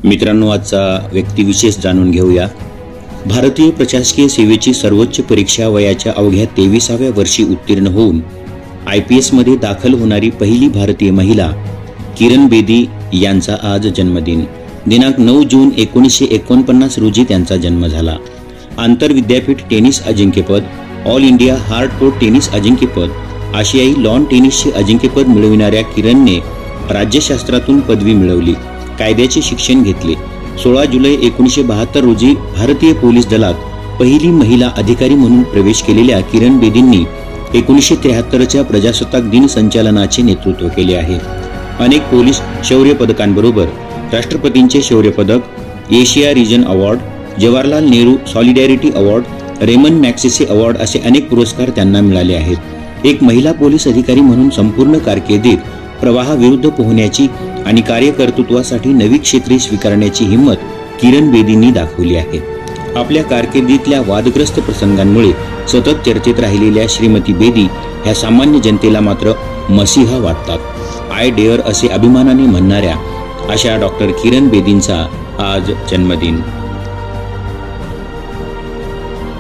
मित्रांनो, आजचा व्यक्तिविशेष जाणून घेऊया। भारतीय प्रशासकीय सेवेची सर्वोच्च परीक्षा वयाच्या अवघ्या 23व्या वर्षी उत्तीर्ण होऊन IPS मध्ये दाखल होणारी पहिली भारतीय महिला किरण बेदी यांचा आज जन्मदिन। दिनांक 9 जून 1949 रोजी त्यांचा जन्म झाला। आंतरविद्यापीठ टेनिस अजिंक्यपद, all India hard court tennis अजिंक्यपद, आशियाई लॉन टेनिसचे अजिंक्यपद मिळविणाऱ्या किरणने राज्यशास्त्रातून पदवी मिळवली। कायद्याचे शिक्षण घेतले। 16 जुलै 1972 रोजी भारतीय पोलीस दलात पहिली महिला अधिकारी म्हणून प्रवेश केलेल्या किरण बेदींनी 1973च्या प्रजासत्ताक दिन संचलनाचे नेतृत्व केले आहे। अनेक पोलीस शौर्य पदकांबरोबर राष्ट्रपतींचे शौर्य पदक, Asia region award, Jawaharlal Nehru solidarity award, Ramon Magsaysay award असे अनेक पुरस्कार त्यांना मिळाले आहेत। एक महिला पोलीस अधिकारी म्हणून संपूर्ण कारकिर्दीत प्रवाहाविरुद्ध पोहण्याची आणि कार्यकर्तृत्वासाठी नवी क्षेत्रे स्वीकारण्याची हिंमत किरण बेदींनी दाखवली आहे। आपल्या कारकिर्दीतल्या वादग्रस्त प्रसंगांमुळे सतत चर्चेत राहिलेल्या श्रीमती बेदी ह्या सामान्य जनतेला मात्र मसीहा वाटतात। आय डेअर असे अभिमानाने म्हणणाऱ्या अशा डॉक्टर किरण बेदींचा आज जन्मदिन।